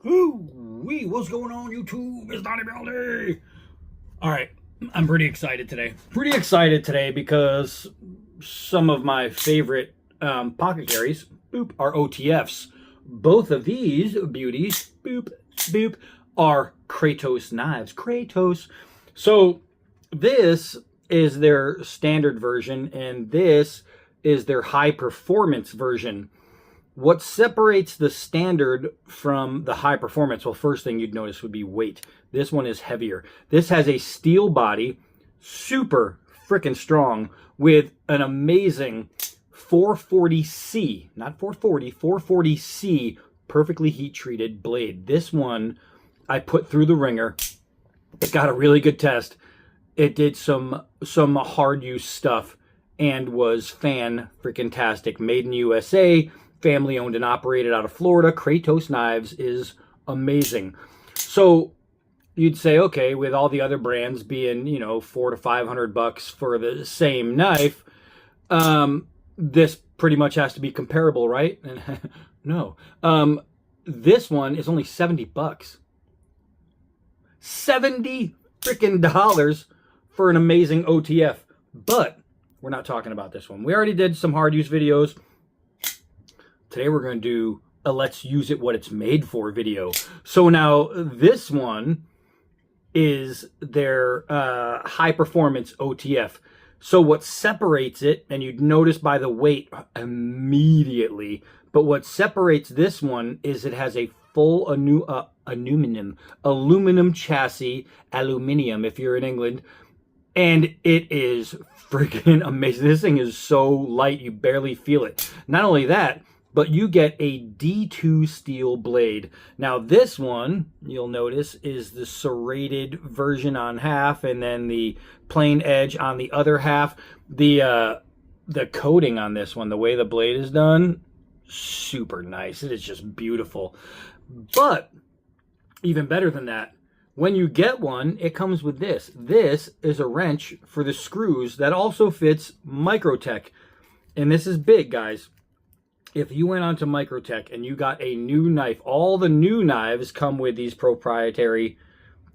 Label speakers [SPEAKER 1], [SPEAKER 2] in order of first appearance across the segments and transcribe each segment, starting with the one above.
[SPEAKER 1] Woo-wee, what's going on YouTube? It's Donnie. All right, I'm pretty excited today. Pretty excited today because some of my favorite pocket carries, boop, are OTFs. Both of these beauties, boop, boop, are Kratos knives. Kratos. So this is their standard version, and this is their high performance version. What separates the standard from the high performance? Well, first thing you'd notice would be weight. This one is heavier. This has a steel body, super freaking strong, with an amazing 440C, not 440, 440C perfectly heat treated blade. This one I put through the ringer. It got a really good test. It did some hard use stuff and was fan-freaking-tastic. Made in USA, family owned and operated out of Florida. Kratos Knives is amazing. So you'd say, okay, with all the other brands being, you know, $400 to $500 for the same knife, this pretty much has to be comparable, right? No. This one is only $70. $70 freaking dollars for an amazing OTF. But we're not talking about this one. We already did some hard use videos. Today we're going to do a let's use it what it's made for video. So now this one is their high performance OTF. So what separates it, and you'd notice by the weight immediately, but what separates this one is it has a full aluminum chassis, aluminium if you're in England, and it is freaking amazing. This thing is so light you barely feel it. Not only that, but you get a D2 steel blade. Now this one, you'll notice, is the serrated version on half and then the plain edge on the other half. The coating on this one, the way the blade is done, super nice. It is just beautiful. But even better than that, when you get one, it comes with this. This is a wrench for the screws that also fits Microtech. And this is big, guys. If you went onto Microtech and you got a new knife, all the new knives come with these proprietary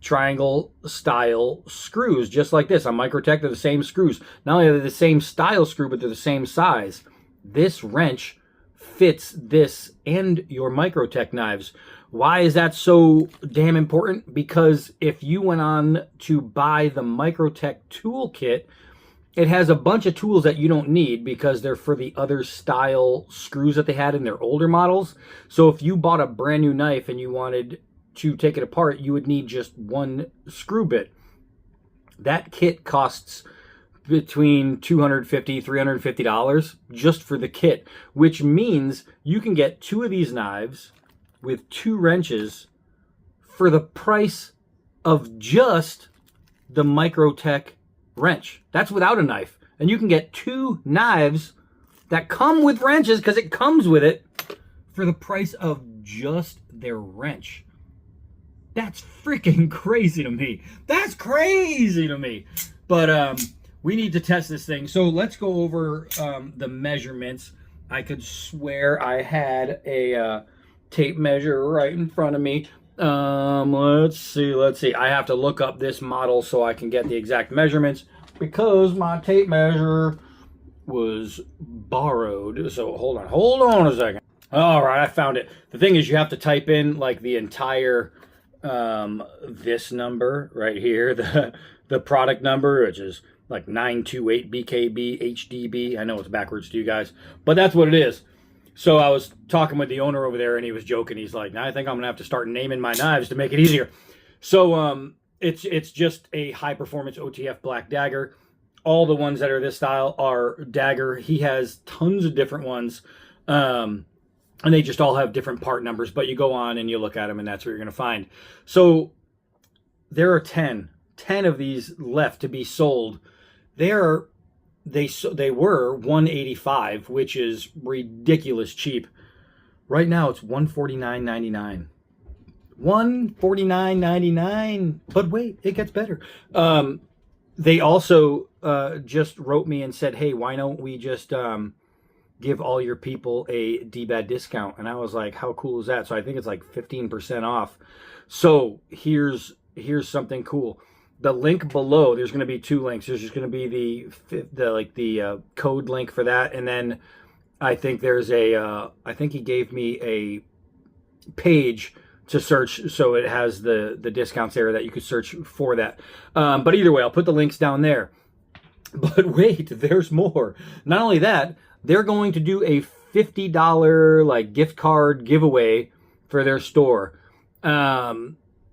[SPEAKER 1] triangle style screws, just like this. On Microtech, they're the same screws. Not only are they the same style screw, but they're the same size. This wrench fits this and your Microtech knives. Why is that so damn important? Because if you went on to buy the Microtech toolkit, it has a bunch of tools that you don't need because they're for the other style screws that they had in their older models. So if you bought a brand new knife and you wanted to take it apart, you would need just one screw bit. That kit costs between $250, $350 just for the kit, which means you can get two of these knives with two wrenches for the price of just the Microtech wrench. That's without a knife. And you can get two knives that come with wrenches because it comes with it for the price of just their wrench. That's freaking crazy to me. That's crazy to me. But we need to test this thing. So let's go over the measurements. I could swear I had a tape measure right in front of me. Let's see. I have to look up this model so I can get the exact measurements because my tape measure was borrowed. So hold on a second. All right, I found it. The thing is, you have to type in like the entire this number right here, the product number, which is like 928 BKB HDB. I know it's backwards to you guys, but that's what it is. So I was talking with the owner over there, and he was joking. He's like, "Now I think I'm gonna have to start naming my knives to make it easier." So it's just a high performance OTF black Dagger. All the ones that are this style are Dagger. He has tons of different ones, and they just all have different part numbers. But you go on and you look at them, and that's what you're gonna find. So there are 10 of these left to be sold. They were $185, which is ridiculous cheap. Right now it's $149.99. $149.99. But wait, it gets better. They also just wrote me and said, "Hey, why don't we just give all your people a D-Bad discount. And I was like, how cool is that? So I think it's like 15% off. So here's something cool. The link below, there's going to be 2 links. There's just going to be the code link for that, and then I think there's I think he gave me a page to search, so it has the discounts there that you could search for that. But either way, I'll put the links down there. But wait, there's more. Not only that, they're going to do a $50 like gift card giveaway for their store.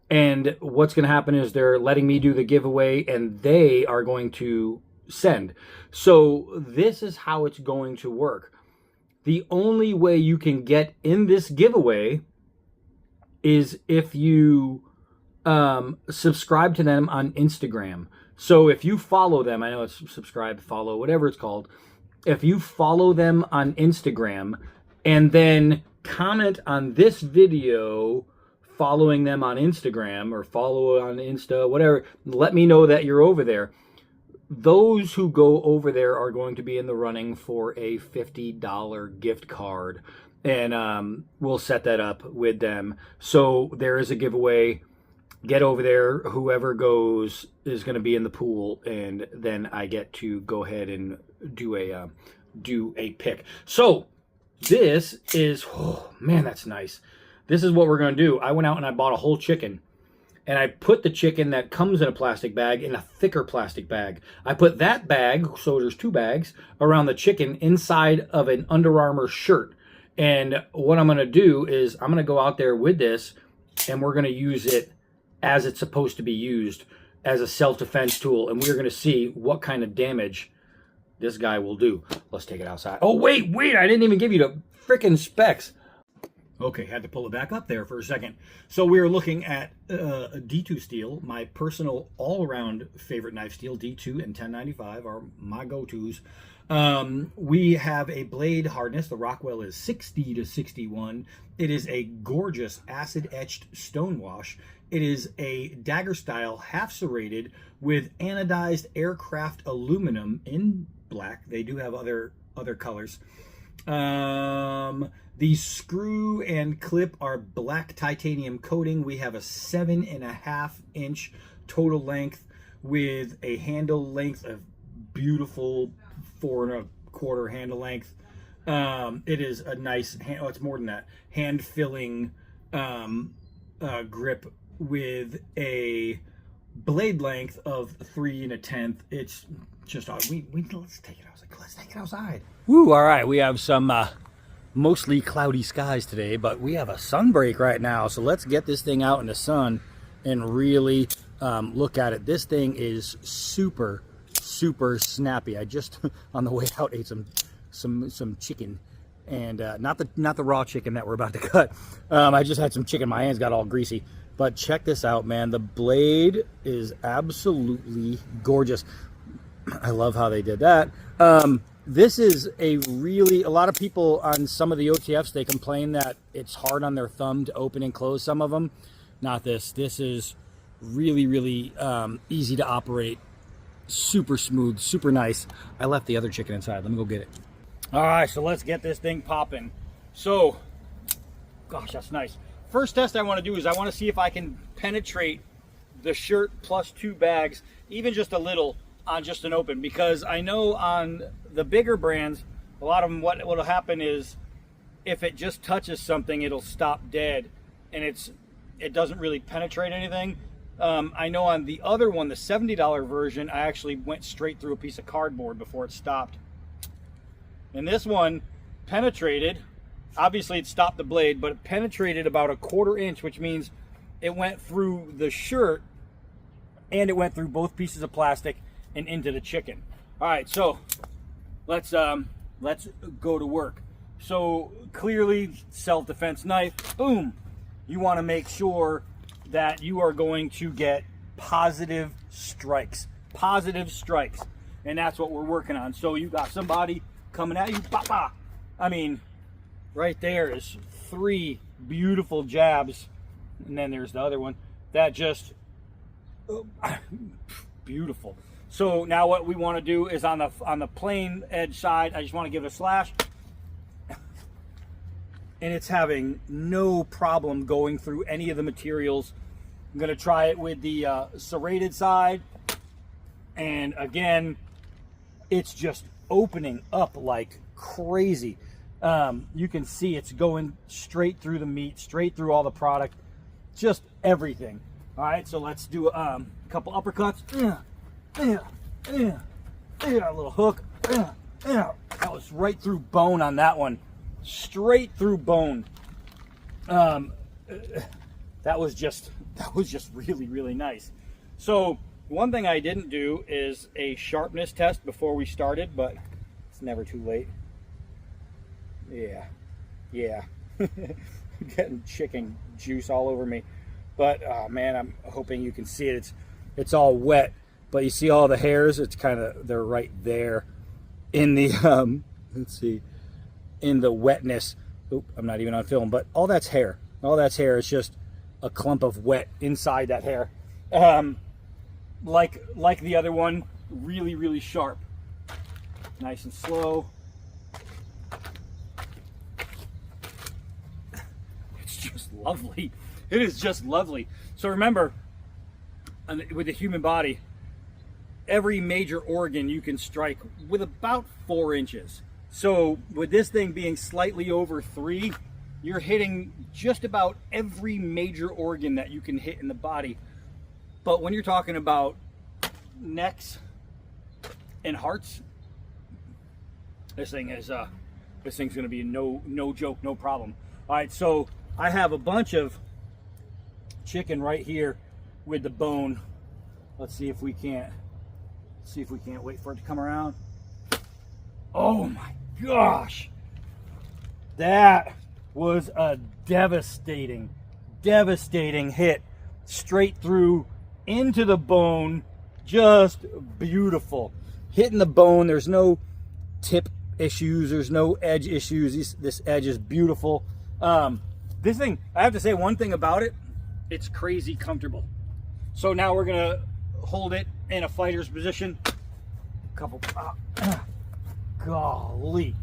[SPEAKER 1] And what's going to happen is they're letting me do the giveaway, and they are going to send. So this is how it's going to work. The only way you can get in this giveaway is if you subscribe to them on Instagram. So if you follow them, I know it's subscribe, follow, whatever it's called. If you follow them on Instagram and then comment on this video following them on Instagram, or follow on Insta, whatever, let me know that you're over there. Those who go over there are going to be in the running for a $50 gift card, and we'll set that up with them. So there is a giveaway. Get over there. Whoever goes is going to be in the pool, and then I get to go ahead and do a pick. So this is, oh man, that's nice. This is what we're going to do. I went out and I bought a whole chicken, and I put the chicken that comes in a plastic bag in a thicker plastic bag. I put that bag, so there's 2 bags, around the chicken inside of an Under Armour shirt. And what I'm going to do is I'm going to go out there with this, and we're going to use it as it's supposed to be used, as a self-defense tool. And we're going to see what kind of damage this guy will do. Let's take it outside. Oh, wait, I didn't even give you the freaking specs. Okay, had to pull it back up there for a second. So we were looking at a D2 steel, my personal all-around favorite knife steel. D2 and 1095 are my go-tos. We have a blade hardness. The Rockwell is 60 to 61. It is a gorgeous acid-etched stone wash. It is a Dagger style, half serrated with anodized aircraft aluminum in black. They do have other colors. The screw and clip are black titanium coating. We have a 7.5 inch total length with a handle length of beautiful 4.25 handle length. It is a nice, it's more than that, hand filling grip with a blade length of 3 1/10. It's just let's take it outside. Let's take it outside. Woo! All right, we have some mostly cloudy skies today, but we have a sun break right now. So let's get this thing out in the sun and really look at it. This thing is super snappy. I just on the way out ate some chicken, and not the raw chicken that we're about to cut. I just had some chicken. My hands got all greasy. But check this out, man. The blade is absolutely gorgeous. I love how they did that. This is a lot of people on some of the OTFs, they complain that it's hard on their thumb to open and close some of them. Not this. This is really easy to operate. Super smooth, super nice. I left the other chicken inside. Let me go get it. All right, so let's get this thing popping. So, gosh, that's nice. First test I want to do is I want to see if I can penetrate the shirt plus 2 bags, even just a little, on just an open, because I know on the bigger brands, a lot of them, what will happen is if it just touches something, it'll stop dead, and it doesn't really penetrate anything. I know on the other one, the $70 version, I actually went straight through a piece of cardboard before it stopped. And this one penetrated. Obviously it stopped the blade, but it penetrated about 1/4 inch, which means it went through the shirt and it went through both pieces of plastic and into the chicken. All right, so let's go to work. So clearly, self-defense knife, boom. You want to make sure that you are going to get positive strikes, and that's what we're working on. So you got somebody coming at you, bah. I mean, right there is 3 beautiful jabs, and then there's the other one that just beautiful. So now what we want to do is on the plain edge side, I just want to give it a slash, and it's having no problem going through any of the materials. I'm going to try it with the serrated side, and again, it's just opening up like crazy. You can see it's going straight through the meat, straight through all the product, just everything. All right, so let's do a couple uppercuts. A little hook. That was right through bone on that one, straight through bone. That was just really, really nice. So one thing I didn't do is a sharpness test before we started, but it's never too late. Yeah. Getting chicken juice all over me. But oh man, I'm hoping you can see it. It's all wet, but you see all the hairs. It's kind of, they're right there in the let's see, in the wetness. Oop, I'm not even on film, but all that's hair. All that's hair. It's just a clump of wet inside that hair. Like the other one, really, really sharp. Nice and slow. It's just lovely. It is just lovely. So remember, with the human body, every major organ you can strike with about 4 inches. So with this thing being slightly over 3, you're hitting just about every major organ that you can hit in the body. But when you're talking about necks and hearts, this thing's going to be no joke, no problem. All right, so I have a bunch of chicken right here with the bone. Let's see if we can't wait for it to come around. Oh my gosh, that was a devastating hit, straight through into the bone. Just beautiful, hitting the bone. There's no tip issues, there's no edge issues. This edge is beautiful. This thing, I have to say one thing about it, it's crazy comfortable. So now we're gonna hold it in a fighter's position. Couple, golly.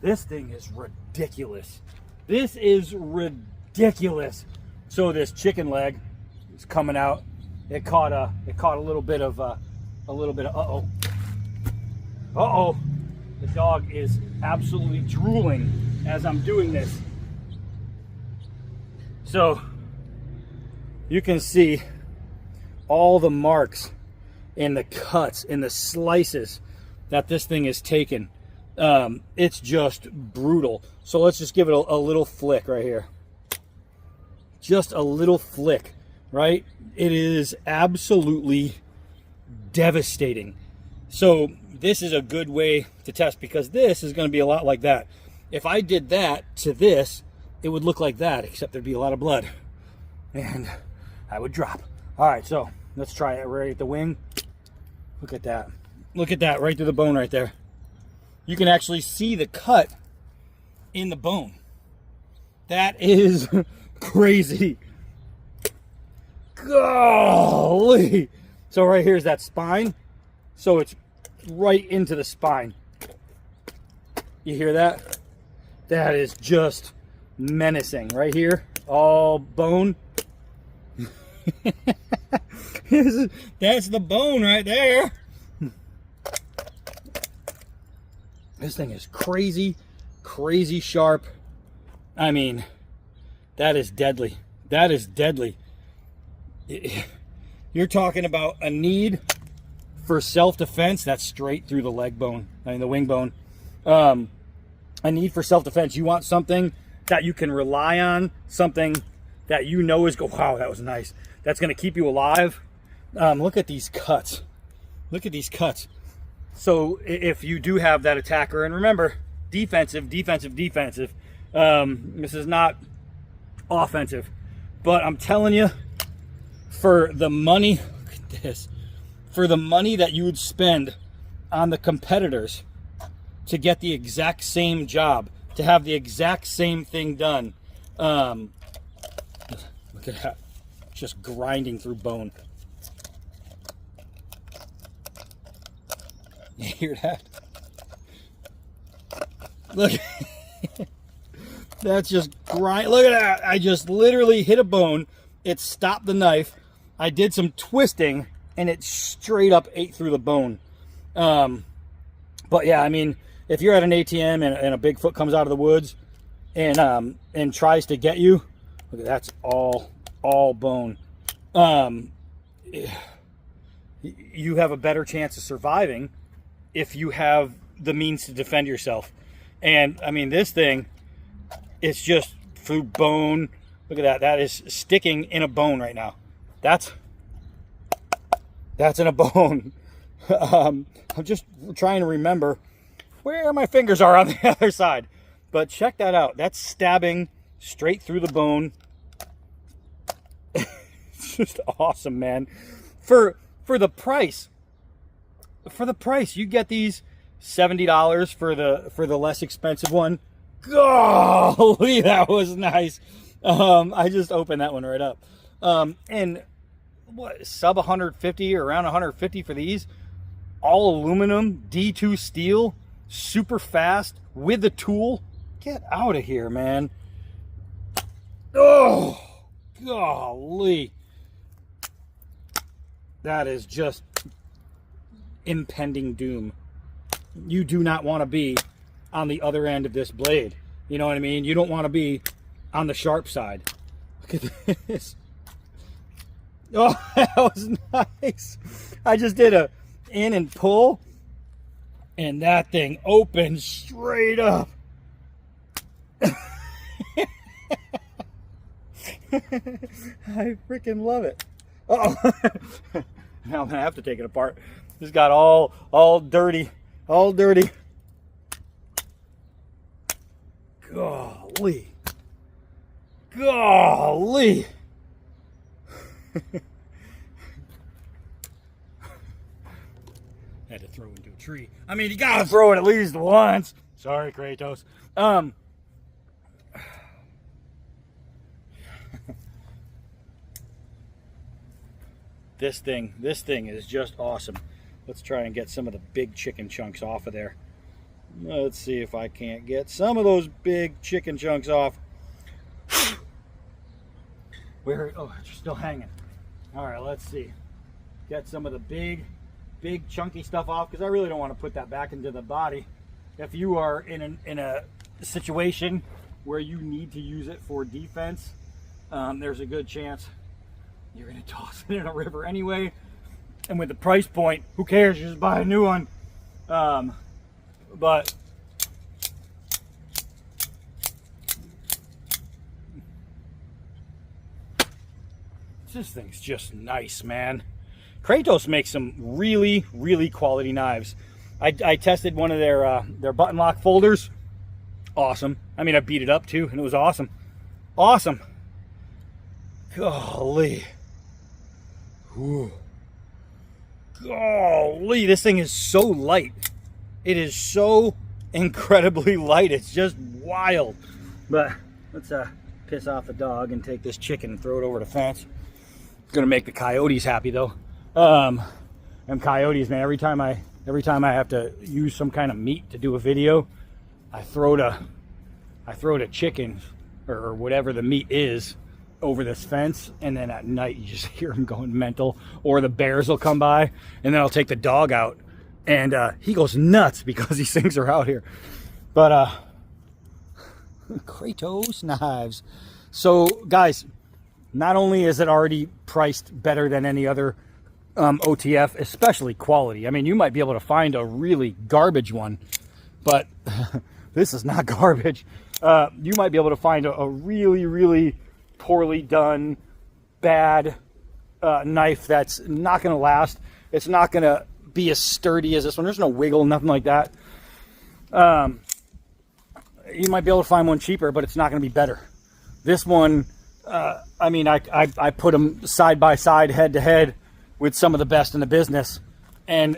[SPEAKER 1] This thing is ridiculous. This is ridiculous. So this chicken leg is coming out. It caught a little bit of uh-oh. The dog is absolutely drooling as I'm doing this. So you can see all the marks and the cuts and the slices that this thing is taken. It's just brutal. So let's just give it a little flick right here. Just a little flick, right? It is absolutely devastating. So this is a good way to test, because this is going to be a lot like that. If I did that to this, it would look like that, except there'd be a lot of blood and I would drop. All right, so let's try it right at the wing. Look at that. Look at that, right through the bone right there. You can actually see the cut in the bone. That is crazy. Golly. So right here's that spine. So it's right into the spine. You hear that? That is just menacing. Right here, all bone. That's the bone right there. This thing is crazy sharp. I mean, that is deadly. That is deadly. You're talking about a need for self-defense. That's straight through the leg bone, I mean the wing bone. A need for self-defense. You want something that you can rely on, something that you know is wow, that was nice. That's going to keep you alive. Look at these cuts. Look at these cuts. So if you do have that attacker, and remember, defensive. This is not offensive. But I'm telling you, for the money, look at this, for the money that you would spend on the competitors to get the exact same job, to have the exact same thing done. Look at that, just grinding through bone. You hear that? Look. That's just grind. Look at that. I just literally hit a bone. It stopped the knife. I did some twisting, and it straight up ate through the bone. But yeah, I mean, if you're at an ATM and a Bigfoot comes out of the woods and tries to get you, look at that's all bone. You have a better chance of surviving if you have the means to defend yourself. And I mean, this thing, it's just through bone. Look at that. That is sticking in a bone right now. That's in a bone. I'm just trying to remember where my fingers are on the other side. But check that out. That's stabbing straight through the bone. It's just awesome, man. For the price. For the price, you get these $70 for the less expensive one. Golly, that was nice. I just opened that one right up. And what, sub 150 or around 150 for these? All aluminum, D2 steel, super fast with the tool. Get out of here, man. Oh, golly. That is just impending doom. You do not want to be on the other end of this blade. You know what I mean? You don't want to be on the sharp side. Look at this. Oh, that was nice. I just did a in and pull, and that thing opened straight up. I freaking love it. Uh oh. Now I'm gonna have to take it apart. This got all dirty. All dirty. Golly. Golly. Had to throw into a tree. I mean, you gotta throw it at least once. Sorry, Kratos. This thing is just awesome. Let's try and get some of the big chicken chunks off of there. Let's see if I can't get some of those big chicken chunks off. Where? Oh, it's still hanging. All right, let's see. Get some of the big chunky stuff off, because I really don't want to put that back into the body. If you are in a situation where you need to use it for defense, there's a good chance you're going to toss it in a river anyway. And with the price point, who cares? You just buy a new one. But this thing's just nice, man. Kratos makes some really, really quality knives. I tested one of their button lock folders. Awesome. I mean, I beat it up too, and it was awesome. Awesome. Golly. Ooh. Golly, this thing is so light. It is so incredibly light. It's just wild. But let's piss off the dog and take this chicken and throw it over the fence. It's gonna make the coyotes happy though. Them coyotes, man. Every time I have to use some kind of meat to do a video, I throw the chicken or whatever the meat is over this fence, and then at night you just hear them going mental, or the bears will come by, and then I'll take the dog out, and he goes nuts because these things are out here. But Kratos knives. So guys, not only is it already priced better than any other OTF, especially quality. I mean, you might be able to find a really garbage one, but this is not garbage. You might be able to find a really, really poorly done, bad knife that's not going to last. It's not going to be as sturdy as this one. There's no wiggle, nothing like that. You might be able to find one cheaper, but it's not going to be better. This one, I mean, I put them side by side, head to head with some of the best in the business, and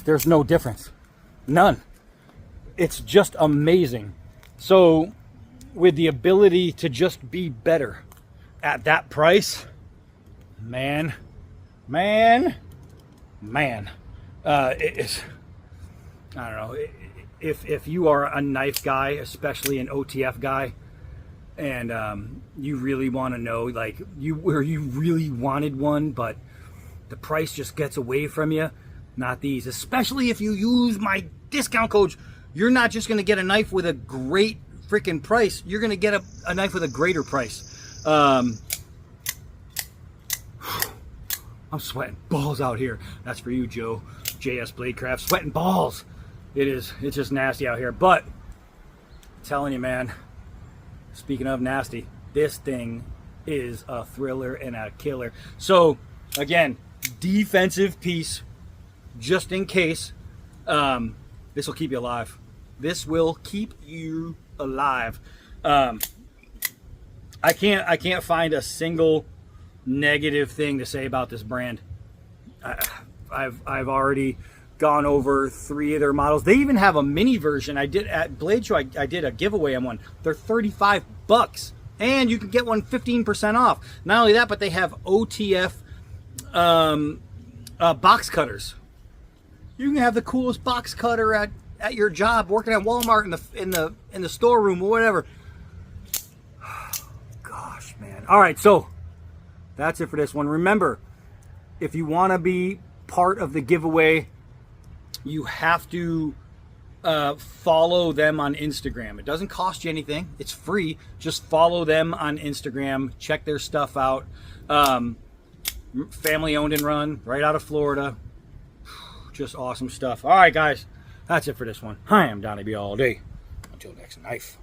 [SPEAKER 1] there's no difference. None. It's just amazing. So with the ability to just be better at that price, man, I don't know, if you are a knife guy, especially an OTF guy, and you really want to know, like, where you really wanted one, but the price just gets away from you, not these. Especially if you use my discount codes, you're not just going to get a knife with a great freaking price, you're going to get a knife with a greater price. I'm sweating balls out here. That's for you, Joe. JS Bladecraft, sweating balls. It's just nasty out here. But I'm telling you, man, speaking of nasty, this thing is a thriller and a killer. So again, defensive piece, just in case. This will keep you alive. This will keep you alive. I can't find a single negative thing to say about this brand. I've already gone over 3 of their models. They even have a mini version. I did at Blade Show. I did a giveaway on one. They're $35, and you can get one 15% off. Not only that, but they have OTF box cutters. You can have the coolest box cutter at your job, working at Walmart in the storeroom or whatever. Gosh, man. All right, so that's it for this one. Remember, if you want to be part of the giveaway, you have to follow them on Instagram. It doesn't cost you anything. It's free. Just follow them on Instagram. Check their stuff out. Family owned and run, right out of Florida. Just awesome stuff. All right, guys. That's it for this one. I am Donnie B all day. Until next knife.